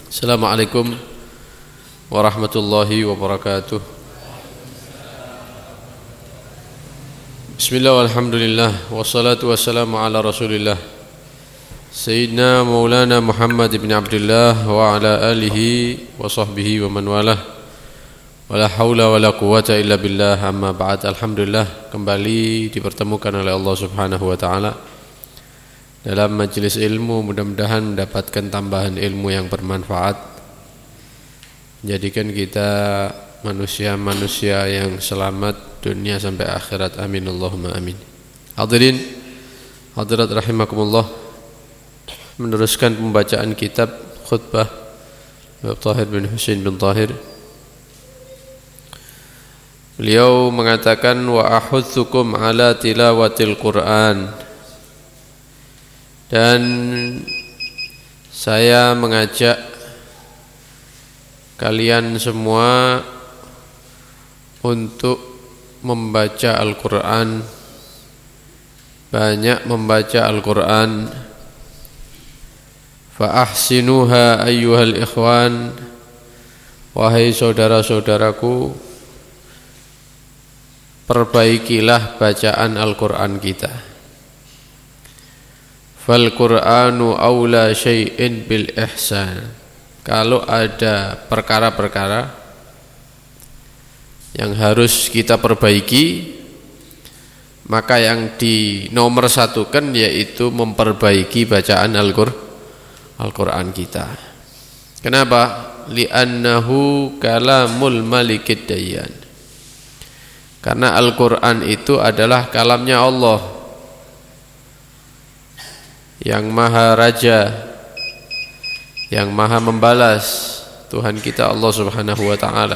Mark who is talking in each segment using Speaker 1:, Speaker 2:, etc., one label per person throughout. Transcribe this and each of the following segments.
Speaker 1: Assalamualaikum warahmatullahi wabarakatuh. Bismillah walhamdulillah wassalatu wassalamu ala rasulillah Sayyidina Maulana Muhammad ibn Abdullah wa ala alihi wa sahbihi wa man walah. Wala hawla wala quwwata illa billah, amma ba'd. Alhamdulillah, kembali dipertemukan oleh Allah subhanahu wa ta'ala dalam majelis ilmu. Mudah-mudahan mendapatkan tambahan ilmu yang bermanfaat, menjadikan kita manusia-manusia yang selamat dunia sampai akhirat. Amin Allahumma amin. Hadirin hadirat rahimakumullah, meneruskan pembacaan kitab khutbah Tahir bin Husain bin Tahir. Beliau mengatakan, wa ahutsukum ala tilawatil Qur'an, dan saya mengajak kalian semua untuk membaca Al-Quran, banyak membaca Al-Quran. Fa ahsinuha ayyuhal ikhwan, wahai saudara-saudaraku, perbaikilah bacaan Al-Quran kita. Fal Qur'anu aula syai'in bil ihsan. Kalau ada perkara-perkara yang harus kita perbaiki, maka yang dinomor satukan yaitu memperbaiki bacaan Al-Quran kita. Kenapa? Li'annahu kalamul malikid dayyan. Karena Al-Quran itu adalah kalamnya Allah yang maha raja, yang maha membalas, Tuhan kita Allah subhanahu wa ta'ala.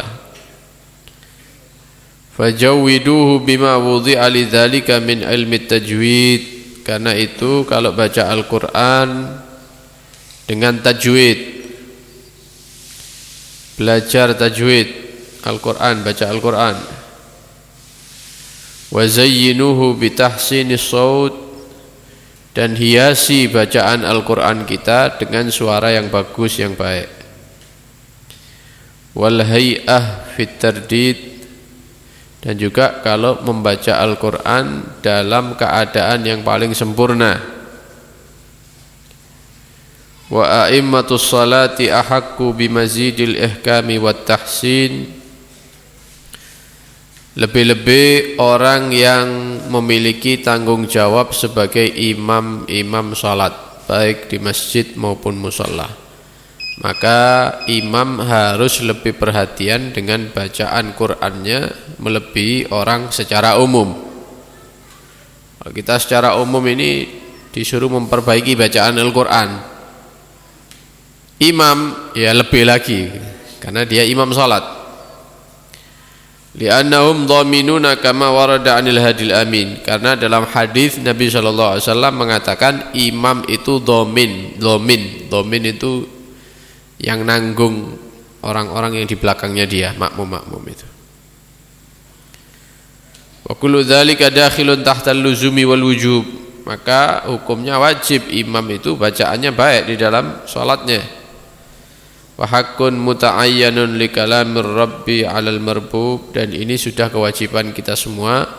Speaker 1: Fajawwiduhu bima wudi'a lidzalika min ilmi tajwid. Karena itu kalau baca Al-Quran dengan tajwid, belajar tajwid Al-Quran, baca Al-Quran. Wa zayyinuhu bitahsinis shaut, dan hiasi bacaan Al-Quran kita dengan suara yang bagus, yang baik. Wal hay'ah fit tardid, dan juga kalau membaca Al-Quran dalam keadaan yang paling sempurna. Wa a'immatus salati ahaqqu bimazidil ihkami wat tahsin. Lebih-lebih orang yang memiliki tanggung jawab sebagai imam salat, baik di masjid maupun musalla, maka imam harus lebih perhatian dengan bacaan Qur'annya melebihi orang secara umum. Kalau kita secara umum ini disuruh memperbaiki bacaan Al-Quran, imam ya lebih lagi, karena dia imam salat. Li'annahum dhaminuna kama warada 'anil hadil amin. Karena dalam hadis Nabi sallallahu alaihi wasallam mengatakan imam itu dhamin itu yang nanggung orang-orang yang di belakangnya dia, makmum itu. Wa kullu dzalika dakhilun tahtal luzumi wal wujub. Maka hukumnya wajib imam itu bacaannya baik di dalam salatnya. Wa haqqun muta'ayyanun li kalamir rabbi 'alal marbub, dan ini sudah kewajiban kita semua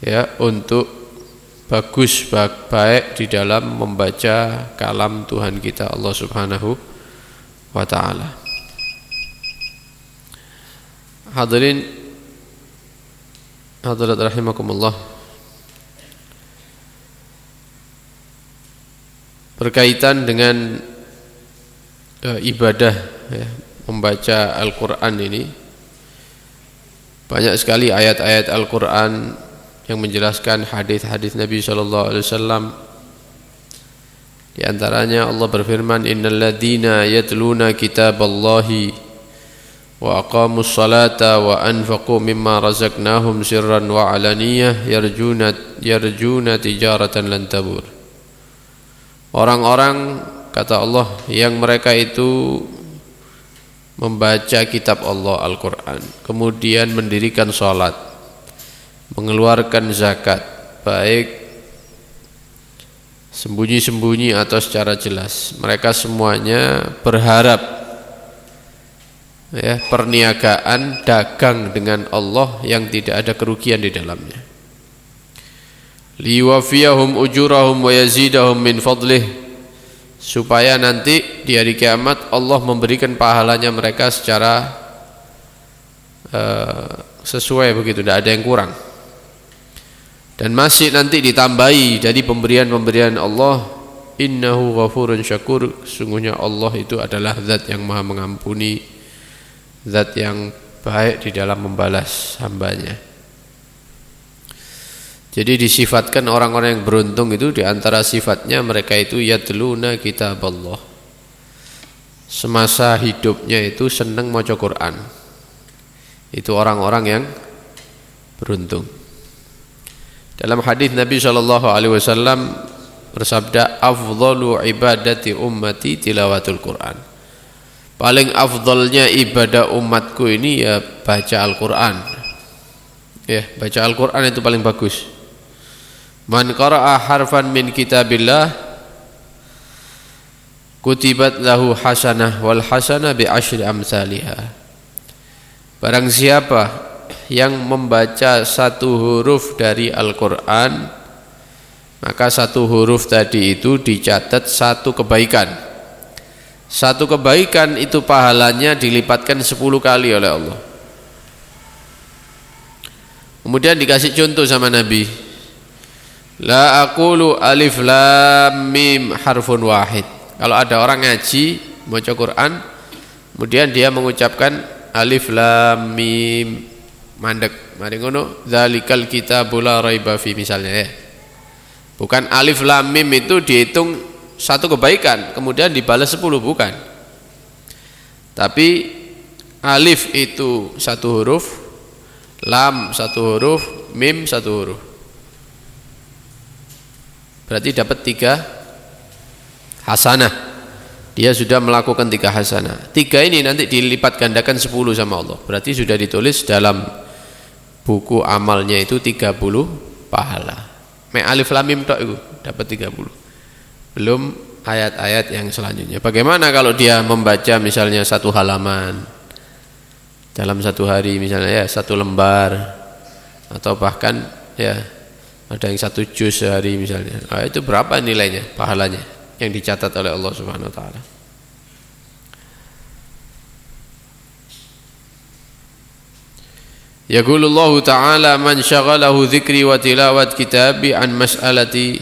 Speaker 1: ya untuk bagus, baik di dalam membaca kalam Tuhan kita Allah subhanahu wa ta'ala. Hadirin hadirat rahimakumullah, berkaitan dengan ibadah ya, membaca Al-Quran ini, banyak sekali ayat-ayat Al-Quran yang menjelaskan hadis-hadis Nabi SAW. Di antaranya Allah berfirman, innal ladzina yatluna kitaballahi wa aqamus salata wa anfaqu mimma razaqnahum sirran wa alaniyah yarjuna tijaratan lan tabur. Orang-orang, kata Allah, yang mereka itu membaca kitab Allah Al-Quran, kemudian mendirikan sholat, mengeluarkan zakat, baik sembunyi-sembunyi atau secara jelas. Mereka semuanya berharap ya, perniagaan dagang dengan Allah yang tidak ada kerugian di dalamnya. Liwafiyahum ujurahum wa yazidahum min fadlih, supaya nanti di hari kiamat Allah memberikan pahalanya mereka secara sesuai begitu, tidak ada yang kurang. Dan masih nanti ditambahi dari pemberian-pemberian Allah, innahu ghafurun syakur, sungguhnya Allah itu adalah zat yang maha mengampuni, zat yang baik di dalam membalas hambanya. Jadi disifatkan orang-orang yang beruntung itu, diantara sifatnya mereka itu yatluna kitab Allah, semasa hidupnya itu senang maca Quran. Itu orang-orang yang beruntung. Dalam hadis Nabi SAW bersabda, afdalu ibadati ummati tilawatul Quran. Paling afdalnya ibadah umatku ini ya baca Al-Quran. Ya, baca Al-Quran itu paling bagus. Man qara'a harfan min kitabillah kutibat lahu hasanah wal hasanah bi asyri amsalihah. Barang siapa yang membaca satu huruf dari Al-Quran, maka satu huruf tadi itu dicatat satu kebaikan. Satu kebaikan itu pahalanya dilipatkan 10 kali oleh Allah. Kemudian dikasih contoh sama Nabi, la aqulu alif lam mim harfun wahid. Kalau ada orang ngaji baca Quran, kemudian dia mengucapkan alif lam mim mandek, mari ngono, zalikal kitabul la raiba fi misalnya ya. Bukan alif lam mim itu dihitung satu kebaikan kemudian dibalas 10, bukan. Tapi alif itu satu huruf, lam satu huruf, mim satu huruf. Berarti dapat 3 hasanah. Dia sudah melakukan 3 hasanah. 3 ini nanti dilipat gandakan 10 sama Allah. Berarti sudah ditulis dalam buku amalnya itu 30 pahala. Mek alif lam mim tok itu dapat 30. Belum ayat-ayat yang selanjutnya. Bagaimana kalau dia membaca misalnya 1 halaman dalam 1 hari, misalnya ya 1 lembar, atau bahkan ya ada yang 1 juz sehari misalnya. Nah, itu berapa nilainya, pahalanya yang dicatat oleh Allah Subhanahu wa taala? Yaqulullahu ta'ala man syaghalahu dzikri wa tilawat kitabi an mas'alati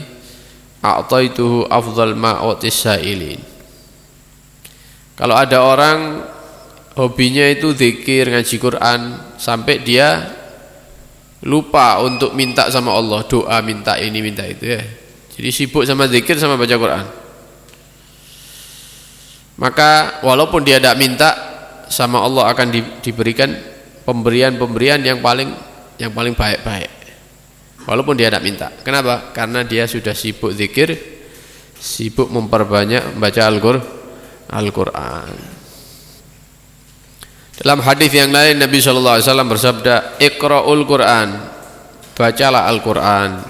Speaker 1: a'taituhu afdal ma u'tis sa'ilin. Kalau ada orang hobinya itu zikir, ngaji Quran, sampai dia lupa untuk minta sama Allah, doa minta ini minta itu ya. Jadi sibuk sama zikir sama baca Quran. Maka walaupun dia tidak minta, sama Allah akan diberikan pemberian-pemberian yang paling baik-baik. Walaupun dia tidak minta. Kenapa? Karena dia sudah sibuk zikir, sibuk memperbanyak membaca Al-Quran. Dalam hadis yang lain Nabi SAW bersabda, Iqra'ul Quran, bacalah Al-Quran,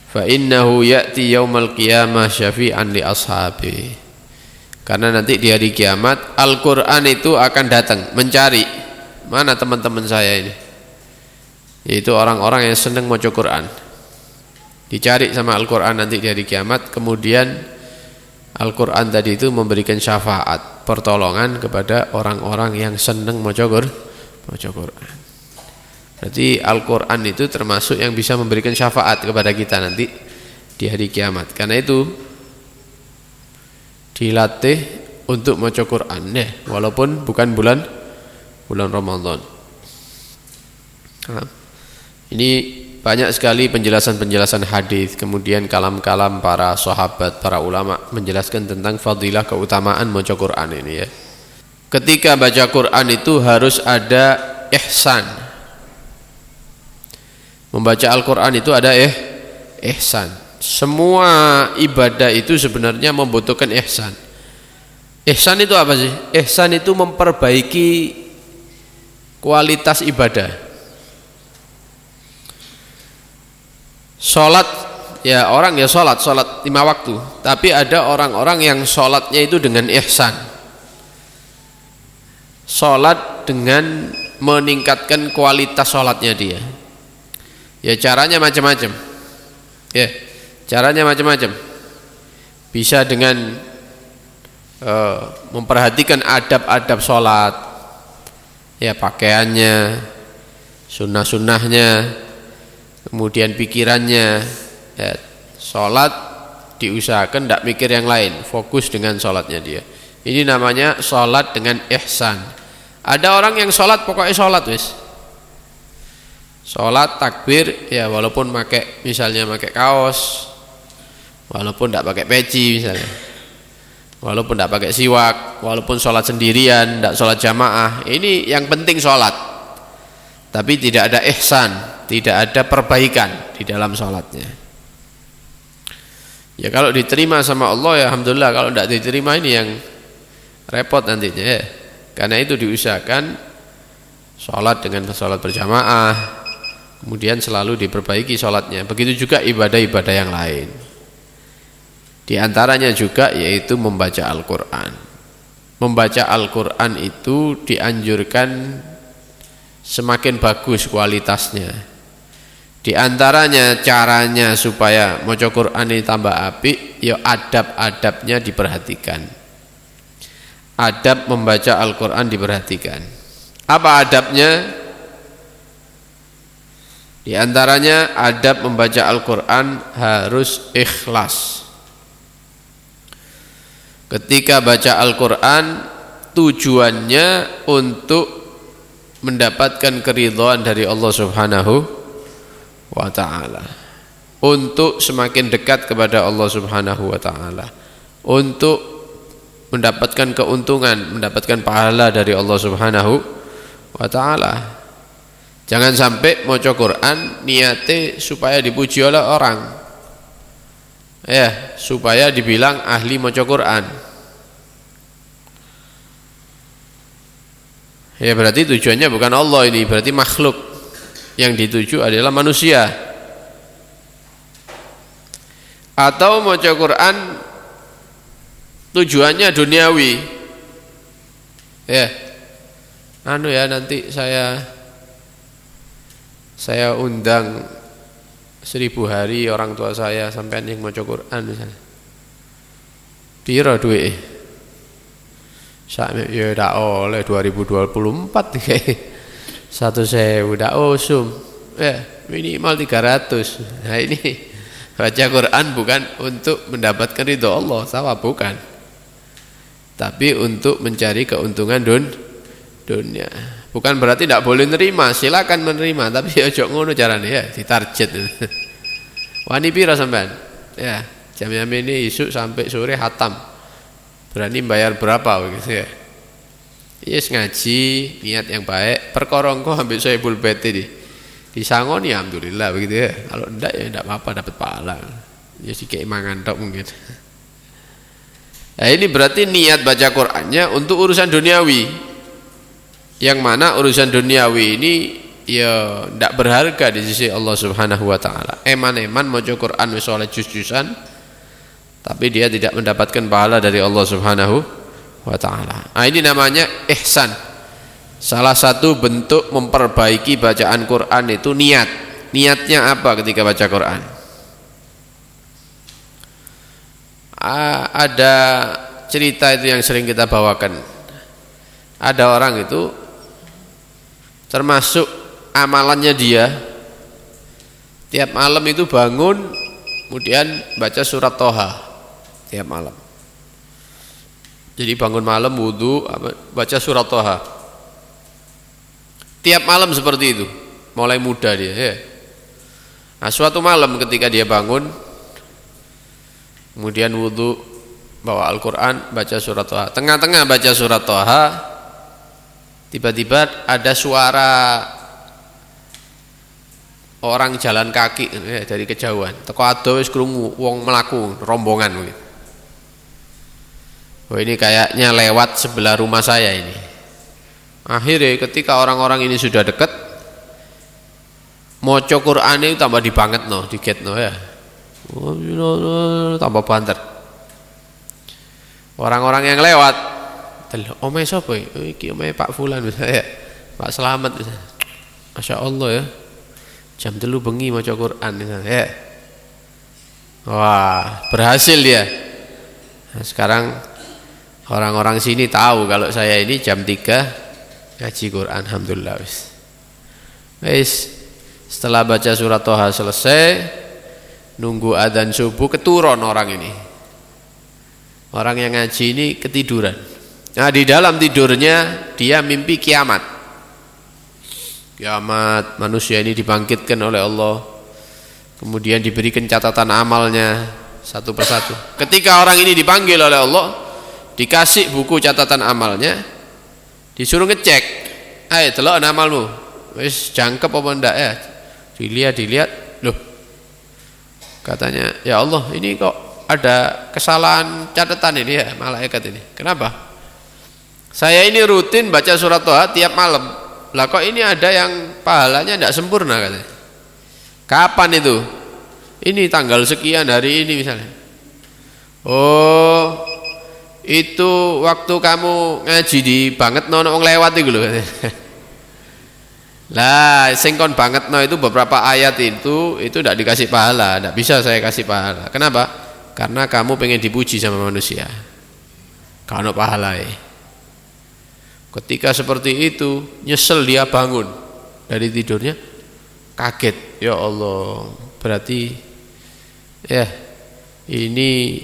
Speaker 1: fa innahu ya'ti yaumal qiyamah syafi'an li ashabi. Karena nanti di hari kiamat Al-Quran itu akan datang mencari, mana teman-teman saya ini, yaitu orang-orang yang senang baca Quran. Dicari sama Al-Quran nanti di hari kiamat. Kemudian Al-Quran tadi itu memberikan syafaat, pertolongan kepada orang-orang yang senang baca Quran. Berarti Al-Quran itu termasuk yang bisa memberikan syafaat kepada kita nanti di hari kiamat. Karena itu dilatih untuk baca Quran ya, walaupun bukan bulan Ramadan. Ini banyak sekali penjelasan-penjelasan hadis, kemudian kalam-kalam para sahabat, para ulama menjelaskan tentang fadilah keutamaan baca Quran ini ya. Ketika baca Quran itu harus ada ihsan. Membaca Al-Quran itu ada ihsan. Semua ibadah itu sebenarnya membutuhkan ihsan. Ihsan itu apa sih? Ihsan itu memperbaiki kualitas ibadah. Sholat ya orang ya sholat 5 waktu, tapi ada orang-orang yang sholatnya itu dengan ihsan, sholat dengan meningkatkan kualitas sholatnya dia. Ya caranya macam-macam, ya caranya macam-macam. Bisa dengan memperhatikan adab-adab sholat, ya pakaiannya, sunnah-sunnahnya, kemudian pikirannya, ya, sholat diusahakan tidak mikir yang lain, fokus dengan sholatnya dia. Ini namanya sholat dengan ihsan. Ada orang yang sholat pokoknya sholat wis, sholat takbir ya walaupun misalnya pakai kaos, walaupun tidak pakai peci misalnya, walaupun tidak pakai siwak, walaupun sholat sendirian, tidak sholat jamaah, ini yang penting sholat, tapi tidak ada ihsan, tidak ada perbaikan di dalam sholatnya. Ya kalau diterima sama Allah ya alhamdulillah, kalau tidak diterima ini yang repot nantinya ya. Karena itu diusahakan sholat dengan sholat berjamaah, kemudian selalu diperbaiki sholatnya. Begitu juga ibadah-ibadah yang lain. Di antaranya juga yaitu membaca Al-Quran. Membaca Al-Quran itu dianjurkan semakin bagus kualitasnya. Di antaranya caranya supaya maca Quran ini tambah apik, ya adab-adabnya diperhatikan. Adab membaca Al-Quran diperhatikan. Apa adabnya? Di antaranya adab membaca Al-Quran harus ikhlas. Ketika baca Al-Quran tujuannya untuk mendapatkan keridhaan dari Allah Subhanahu wa ta'ala, untuk semakin dekat kepada Allah Subhanahu wa ta'ala, untuk mendapatkan keuntungan, mendapatkan pahala dari Allah Subhanahu wa ta'ala. Jangan sampai maca Quran niate supaya dipuji oleh orang, ya supaya dibilang ahli maca Quran. Ya berarti tujuannya bukan Allah, ini berarti makhluk. Yang dituju adalah manusia. Atau maca Quran tujuannya duniawi, ya nanti saya undang 1000 hari orang tua saya sampai yang maca Quran misalnya, piro duit sak ya ndak oleh 2024 kayak 1.000 ndak usum ya minimal 300. Nah ini baca Quran bukan untuk mendapatkan ridho Allah, sama bukan, tapi untuk mencari keuntungan dunia. Bukan berarti tidak boleh menerima, silakan menerima, tapi ojo ngono carane ya, ditarget. Wani pira sampean? Ya, jam ini isuk sampai sore hatam. Berani bayar berapa begitu ya? Yes ngaji, niat yang baik, perkara engko ambek Soebul Beti disangoni alhamdulillah begitu ya. Kalau enggak ya enggak apa-apa, dapat pahala. Ya sikek mangan tok mungkin. Nah, ini berarti niat baca Qur'annya untuk urusan duniawi. Yang mana urusan duniawi ini ya tidak berharga di sisi Allah Subhanahu wa taala. Eman-eman maca Quran wis oleh jus-jusan, tapi dia tidak mendapatkan pahala dari Allah Subhanahu wa taala. Nah, ini namanya ihsan. Salah satu bentuk memperbaiki bacaan Quran itu niat. Niatnya apa ketika baca Quran? Ada cerita itu yang sering kita bawakan. Ada orang itu termasuk amalannya dia tiap malam itu bangun kemudian baca surat Toha tiap malam. Jadi bangun malam wudu baca surat Toha tiap malam seperti itu, mulai muda dia ya. Nah, suatu malam ketika dia bangun kemudian wudu bawa Al-Quran baca surat Toha, tengah-tengah baca surat Toha tiba-tiba ada suara orang jalan kaki ya, dari kejauhan. Teko ado wis krungu wong mlaku rombongan gitu. Oh ini kayaknya lewat sebelah rumah saya ini. Akhirnya ketika orang-orang ini sudah dekat, maca Qur'ane tambah dibangetno, digetno ya. tambah banter. Orang-orang yang lewat, omeh sapa iki? Omeh Pak Fulan misalnya, Pak Slamet misalnya. Masya Allah ya, jam 3 bengi maca Quran misalnya. Ya. Wah, berhasil dia. Nah, sekarang orang-orang sini tahu kalau saya ini jam 3 ngaji Quran, alhamdulillah wis. Setelah baca surat Toha selesai, nunggu adzan subuh, keturun orang ini. Orang yang ngaji ini ketiduran. Nah, di dalam tidurnya dia mimpi kiamat. Kiamat, manusia ini dibangkitkan oleh Allah. Kemudian diberikan catatan amalnya satu persatu. Ketika orang ini dipanggil oleh Allah, dikasih buku catatan amalnya, disuruh ngecek. Ayo delok amalmu. Wis jangkep apa ndak ya? Dilihat. Loh. Katanya, "Ya Allah, ini kok ada kesalahan catatan ini ya, malaikat ini. Kenapa? Saya ini rutin baca surat Toha tiap malam. Lah kok ini ada yang pahalanya tidak sempurna," katanya. "Kapan itu?" "Ini tanggal sekian hari ini misalnya." "Oh, itu waktu kamu ngaji di banget nono wong lewat itu loh." Lah, sing kon banget no itu beberapa ayat itu tidak dikasih pahala, tidak bisa saya kasih pahala. Kenapa? Karena kamu pengen dipuji sama manusia. Kalau pahala ya. Ketika seperti itu, nyesel dia bangun dari tidurnya, kaget. Ya Allah, berarti ya ini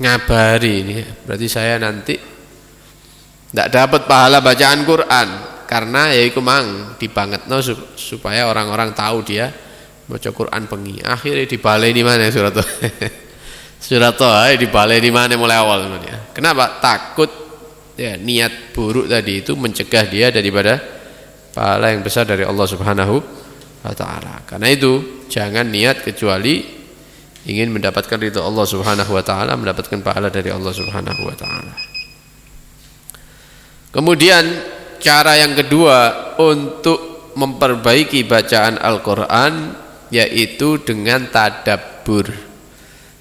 Speaker 1: ngabari ini. Berarti saya nanti tidak dapat pahala bacaan Quran. Karena ya iku mang dibangetno supaya orang-orang tahu dia baca Quran bengi. Akhirnya dibalai di mana surat Surat Toha dibalai di mana mulai awal sebenarnya. Kenapa? Takut ya, niat buruk tadi itu mencegah dia daripada pahala yang besar dari Allah Subhanahu wa taala. Karena itu jangan niat kecuali ingin mendapatkan ridha Allah Subhanahu wa taala, mendapatkan pahala dari Allah Subhanahu wa taala. Kemudian cara yang kedua untuk memperbaiki bacaan Al-Qur'an yaitu dengan tadabbur.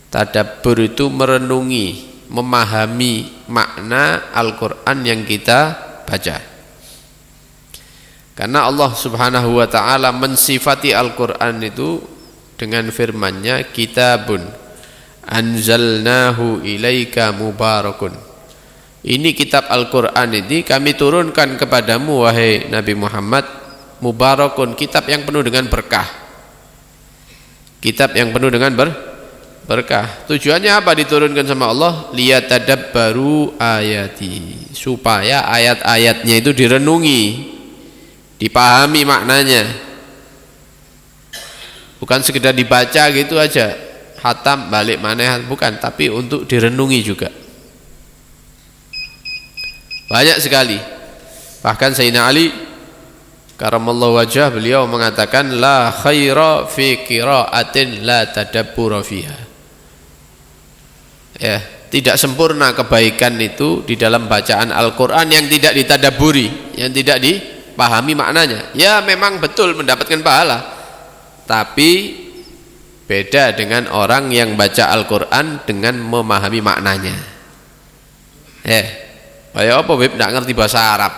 Speaker 1: Tadabbur itu merenungi, memahami makna Al-Quran yang kita baca. Karena Allah Subhanahu wa ta'ala mensifati Al-Quran itu dengan firman-Nya, kitabun anzalnahu ilaika mubarakun. Ini kitab Al-Quran ini kami turunkan kepadamu wahai Nabi Muhammad, mubarakun, kitab yang penuh dengan berkah. Kitab yang penuh dengan berkah. Tujuannya apa diturunkan sama Allah? Liyatadabbaru ayati, supaya ayat-ayatnya itu direnungi, dipahami maknanya. Bukan sekedar dibaca gitu aja, hatam balik maneh, bukan, tapi untuk direnungi juga. Banyak sekali. Bahkan Sayyidina Ali karamallahu wajah, beliau mengatakan la khaira fi qiraatin la tadabbura fiha. Ya, tidak sempurna kebaikan itu di dalam bacaan Al-Qur'an yang tidak ditadabburi, yang tidak dipahami maknanya. Ya, memang betul mendapatkan pahala, tapi beda dengan orang yang baca Al-Qur'an dengan memahami maknanya. Kayak apa Beb, enggak ngerti bahasa Arab.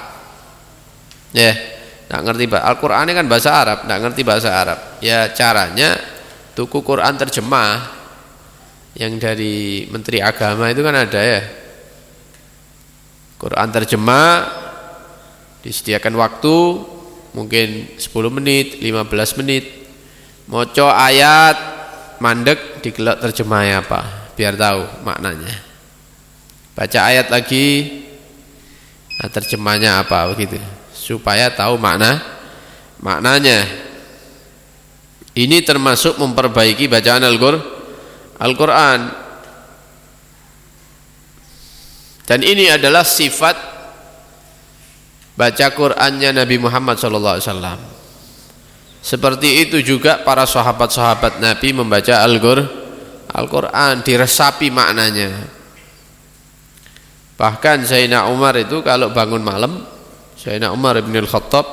Speaker 1: Enggak ngerti Al-Qur'an ini kan bahasa Arab, enggak ngerti bahasa Arab. Ya caranya tuku Quran terjemah yang dari Menteri Agama itu kan ada ya. Quran terjemah disediakan waktu mungkin 10 menit, 15 menit. Moco ayat mandek digelok terjemahnya apa, biar tahu maknanya. Baca ayat lagi, nah terjemahnya apa begitu, supaya tahu maknanya. Ini termasuk memperbaiki bacaan Al-Quran. Dan ini adalah sifat baca Qur'annya Nabi Muhammad SAW. Seperti itu juga para sahabat-sahabat Nabi membaca Al-Quran, diresapi maknanya. Bahkan Sayyidina Umar itu kalau bangun malam, Sayyidina Umar bin Al-Khattab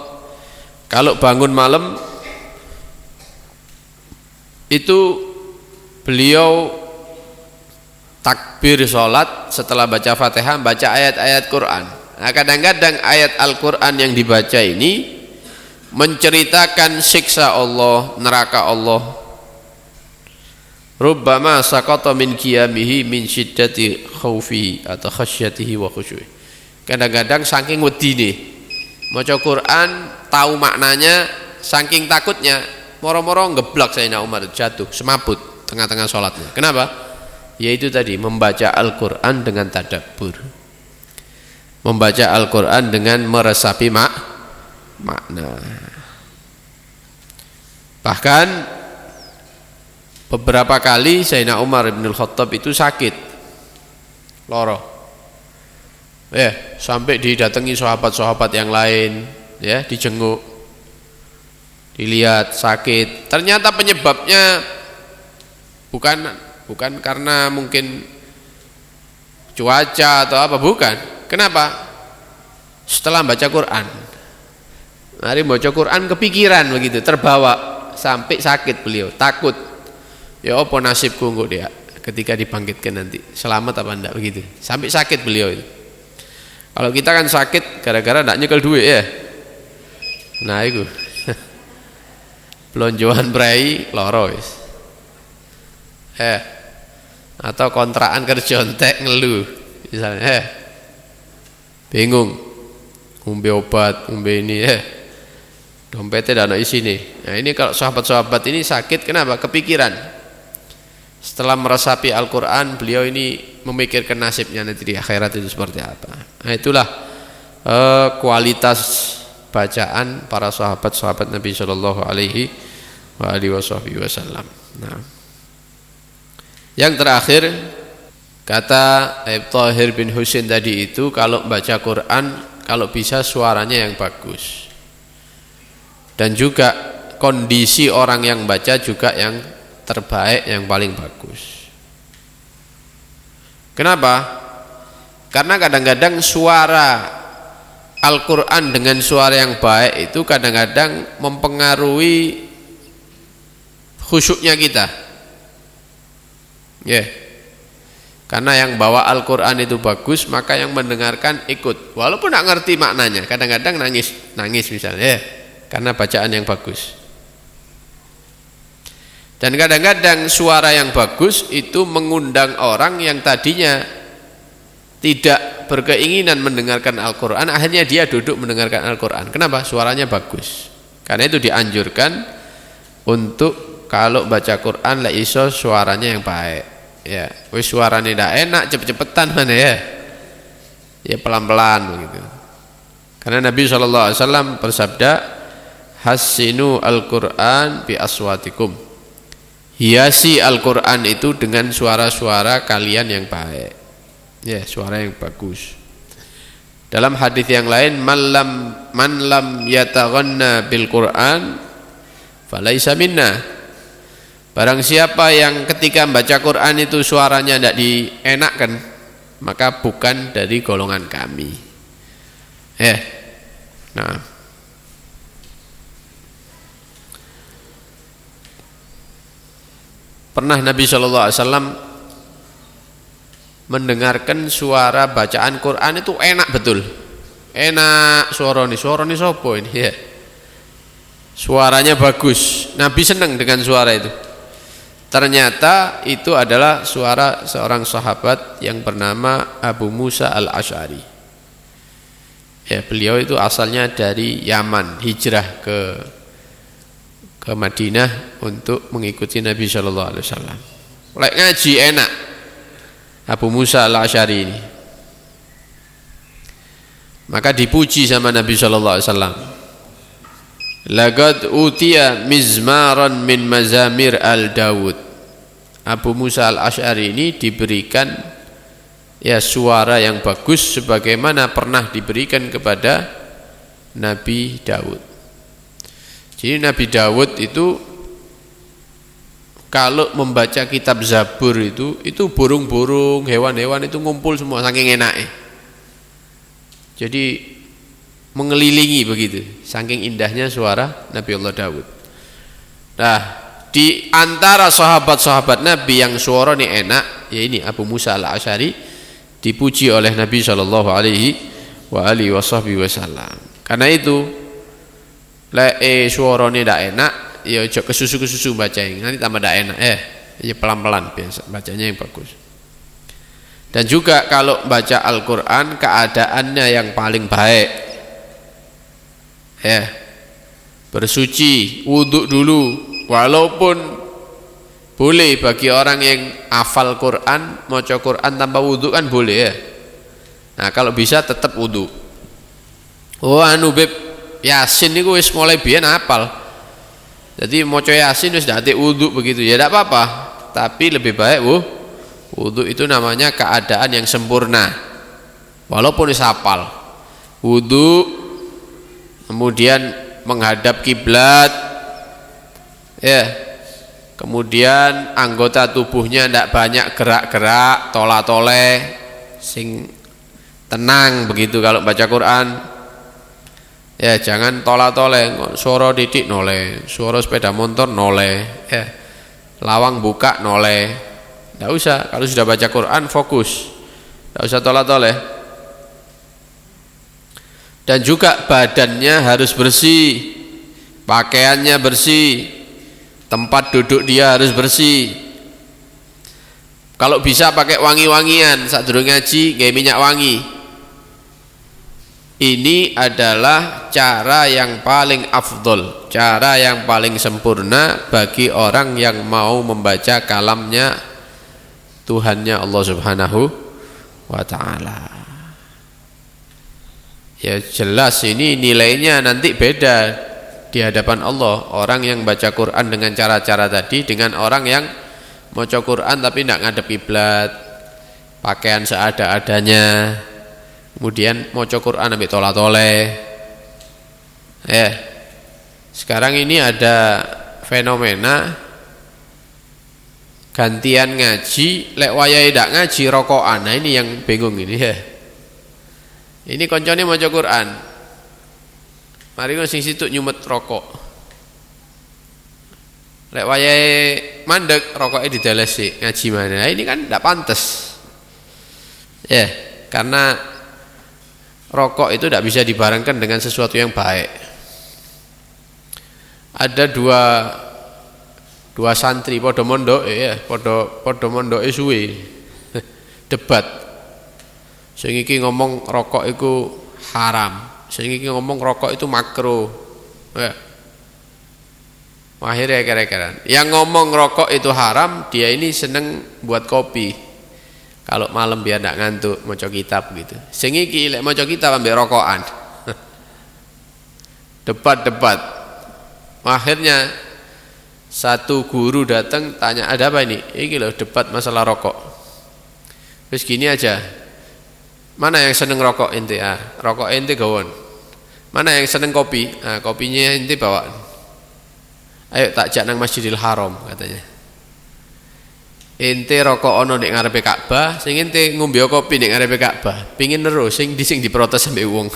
Speaker 1: kalau bangun malam itu beliau takbir sholat setelah baca Fatihah baca ayat-ayat Quran. Nah, kadang-kadang ayat Al-Quran yang dibaca ini menceritakan siksa Allah, neraka Allah. Rubbama saqata min qiyamihi min syiddati khaufihi atau khasyatihi wa khusyu'i. Kadang-kadang saking wedine maca Quran tahu maknanya, saking takutnya moro-moro ngeblak Sayyidina Umar, jatuh semaput tengah-tengah sholatnya. Kenapa? Yaitu tadi membaca Al-Quran dengan tadabbur, membaca Al-Quran dengan meresapi makna. Bahkan beberapa kali Sayyidina Umar bin Khattab itu sakit, loro, sampai didatangi sahabat-sahabat yang lain, dijenguk, dilihat sakit. Ternyata penyebabnya bukan karena mungkin cuaca atau apa, bukan. Kenapa? Setelah baca Quran, mari baca Quran kepikiran begitu, terbawa sampai sakit beliau, takut. Ya apa nasibku engko dia ketika dibangkitkan nanti, selamat apa enggak begitu. Sampai sakit beliau itu. Kalau kita kan sakit gara-gara enggak nyekel duit ya. Nah itu. Blonjoan brai loro wis. Atau kontrakan kerja entek ngeluh misalnya, bingung ngombe obat, ngombe ini, dompetnya tidak ada isi nih. Nah ini kalau sahabat-sahabat ini sakit, kenapa? Kepikiran. Setelah meresapi Al-Quran, beliau ini memikirkan nasibnya nanti di akhirat itu seperti apa. Nah itulah kualitas bacaan para sahabat-sahabat Nabi Shallallahu Alaihi Wasallam. Nah, yang terakhir kata Thahir bin Husain tadi itu, kalau baca Quran kalau bisa suaranya yang bagus, dan juga kondisi orang yang baca juga yang terbaik, yang paling bagus. Kenapa? Karena kadang-kadang suara Al-Quran dengan suara yang baik itu kadang-kadang mempengaruhi khusyuknya kita. Karena yang bawa Al-Quran itu bagus, maka yang mendengarkan ikut, walaupun tidak ngerti maknanya. Kadang-kadang nangis misalnya, karena bacaan yang bagus. Dan kadang-kadang suara yang bagus itu mengundang orang yang tadinya tidak berkeinginan mendengarkan Al-Quran, akhirnya dia duduk mendengarkan Al-Quran. Kenapa? Suaranya bagus. Karena itu dianjurkan untuk kalau baca Quran lah iso suaranya yang baik. Ya, wis suaranya tidak enak, cepet-cepetan mana ya? Ya pelan-pelan begitu. Karena Nabi SAW bersabda, "Hassinu Al-Quran bi aswatikum." Hiasi Al-Quran itu dengan suara-suara kalian yang baik. Ya, suara yang bagus. Dalam hadis yang lain, man lam yataghanna bil Quran falaisa minna. Barang siapa yang ketika membaca Quran itu suaranya tidak dienakkan, maka bukan dari golongan kami. Nah, pernah Nabi SAW mendengarkan suara bacaan Quran itu enak betul, enak suara ini sopo ini ya, suaranya bagus. Nabi senang dengan suara itu. Ternyata itu adalah suara seorang sahabat yang bernama Abu Musa al-Asy'ari. Ya, beliau itu asalnya dari Yaman, hijrah ke Madinah untuk mengikuti Nabi Shallallahu Alaihi Wasallam. Lek ngaji enak Abu Musa al-Asy'ari ini. Maka dipuji sama Nabi Shallallahu Alaihi Wasallam. Laqad utiya mizmaran min mazamir al-Dawud. Abu Musa al-Asy'ari ini diberikan ya suara yang bagus sebagaimana pernah diberikan kepada Nabi Daud. Jadi Nabi Daud itu kalau membaca kitab Zabur itu burung-burung, hewan-hewan itu ngumpul semua saking enaknya. Jadi mengelilingi begitu, saking indahnya suara Nabi Allah Daud. Nah, Di antara sahabat-sahabat Nabi yang suaranya enak, ya ini Abu Musa al-Asy'ari, dipuji oleh Nabi sallallahu alaihi wasallam. Karena itu lek suaranya ndak enak, ya ojo kesusu-kesusu baca, nanti tambah ndak enak. Ya pelan-pelan biasa bacanya yang bagus. Dan juga kalau baca Al-Qur'an keadaannya yang paling baik. Bersuci, wudhu dulu, walaupun boleh bagi orang yang hafal Quran, maca Quran tanpa wudhu kan boleh ya. Nah kalau bisa tetap wudhu. Beb Yasin niku wis mulai biyen hafal. Jadi maca Yasin wis ndak wudhu begitu ya tidak apa-apa, tapi lebih baik wudhu itu namanya keadaan yang sempurna. Walaupun wis hafal. Wudhu kemudian menghadap kiblat, kemudian anggota tubuhnya tidak banyak gerak-gerak, tola-tole, sing tenang begitu kalau baca Quran. Jangan tola-tole, suara didik noleh, suara sepeda motor noleh, lawang buka noleh, tidak usah. Kalau sudah baca Quran fokus, tidak usah tola-tole. Dan juga badannya harus bersih, pakaiannya bersih, tempat duduk dia harus bersih. Kalau bisa pakai wangi-wangian, saat durung ngaji gaya minyak wangi. Ini adalah cara yang paling afdol, cara yang paling sempurna bagi orang yang mau membaca kalamnya Tuhannya Allah Subhanahu wa ta'ala. Ya jelas ini nilainya nanti beda di hadapan Allah. Orang yang baca Quran dengan cara-cara tadi dengan orang yang baca Quran tapi tidak ngadep kiblat, pakaian seada-adanya, kemudian maca Quran ambil tola-tole. Sekarang ini ada fenomena gantian ngaji, lek wayahe ndak ngaji rokokan. Nah ini yang bingung ini ya. Ini koncone maca Quran, mari sing situ nyumet rokok. Lek wayahe mandek rokoknya didalesi ngaji mana. Nah, ini kan tidak pantas. Karena rokok itu tidak bisa dibarengkan dengan sesuatu yang baik. Ada dua santri podo mondok podo mondok suwe debat. Sing iki ngomong rokok itu haram, sing iki ngomong rokok itu makruh. Akhirnya kira-kira yang ngomong rokok itu haram, dia ini seneng buat kopi. Kalau malam biar tidak ngantuk maca kitab gitu. Sing iki lek maca kitab ambek rokokan. Debat. Akhirnya satu guru datang tanya, ada apa ini? Iki loh debat masalah rokok. Terus gini aja. Mana yang seneng rokok ente? Rokok ente gawon. Mana yang seneng kopi? Kopinya ente bawa. Ayo tak jak nang Masjidil Haram katanya. Ente rokok ono nek ngarepe Ka'bah, sing ente ngombe kopi nek ngarepe Ka'bah. Pingin terus sing diprotes sampe wong.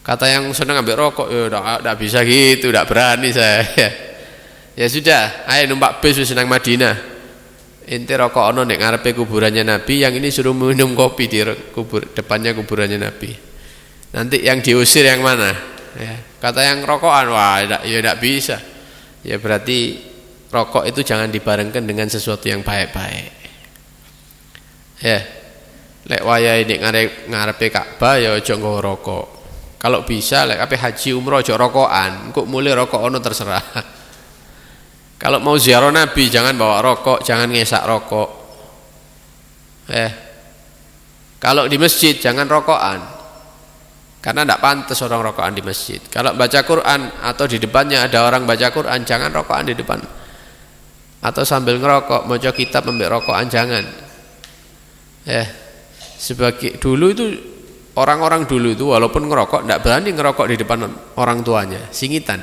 Speaker 1: Kata yang seneng ambil rokok, ya ndak bisa gitu, ndak berani saya. Ya sudah, ayo numpak bis wis nang Madinah. Ente rokok ono nek ngarepe kuburannya Nabi, yang ini suruh minum kopi di depannya kuburannya Nabi. Nanti yang diusir yang mana? Kata yang rokokan, wah ya tidak bisa. Ya berarti rokok itu jangan dibarengkan dengan sesuatu yang baik-baik. Lek wayahe nek ngarepe Ka'bah ya aja nggawa rokok. Kalau bisa lek ape haji umroh aja rokokan, kok mulai rokok ono terserah. Kalau mau ziarah Nabi jangan bawa rokok, jangan ngesak rokok. Kalau di masjid jangan rokokan, karena tidak pantas orang rokokan di masjid. Kalau baca Quran atau di depannya ada orang baca Quran, jangan rokokan di depan. Atau sambil ngerokok, maca kitab ambil rokokan jangan. Sebagai dulu itu orang-orang dulu itu walaupun ngerokok tidak berani ngerokok di depan orang tuanya, singitan.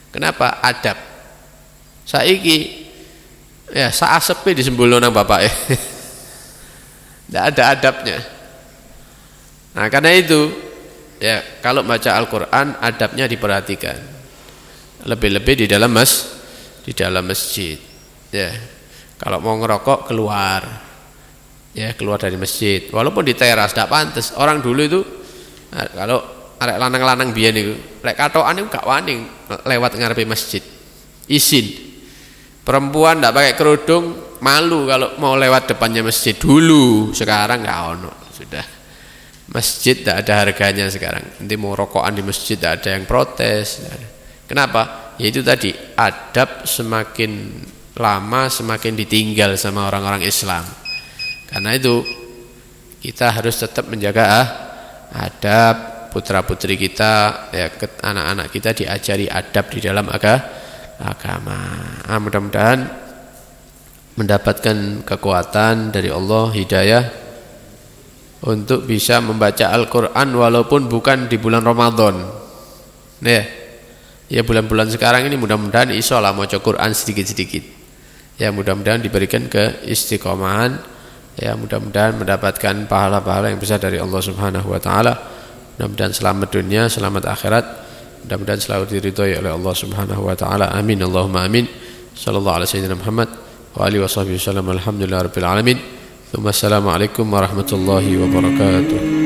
Speaker 1: Kenapa? Adab. Saiki saasepe disembulno nang bapake. Tidak ada adabnya. Nah karena itu kalau baca Al-Quran adabnya diperhatikan. lebih-lebih di dalam masjid. Ya. Kalau mau ngerokok keluar. Ya, keluar dari masjid. Walaupun di teras tidak pantas. Orang dulu itu kalau arek lanang-lanang biyen niku, lek katokan niku gak wani lewat ngarepe masjid. Izin. Perempuan tidak pakai kerudung malu kalau mau lewat depannya masjid dulu. Sekarang nggak ono, sudah masjid tidak ada harganya sekarang. Nanti mau rokokan di masjid tidak ada yang protes. Kenapa? Ya itu tadi, adab semakin lama semakin ditinggal sama orang-orang Islam. Karena itu kita harus tetap menjaga adab. Putra putri kita, ya, anak-anak kita diajari adab di dalam agama. Mudah-mudahan mendapatkan kekuatan dari Allah, hidayah untuk bisa membaca Al-Quran walaupun bukan di bulan Ramadan. Ya bulan-bulan sekarang ini mudah-mudahan iso lah maca Quran sedikit-sedikit. Ya mudah-mudahan diberikan keistiqomahan. Ya mudah-mudahan mendapatkan pahala-pahala yang besar dari Allah Subhanahu wa taala. Mudah-mudahan selamat dunia, selamat akhirat. Mudah-mudahan selalu diridhoi oleh Allah Subhanahu wa taala. Amin Allahumma amin. Sallallahu alaihi wasallam Muhammad wa alihi washabbihi wasallam. Alhamdulillahirabbil alamin. Assalamualaikum warahmatullahi wabarakatuh.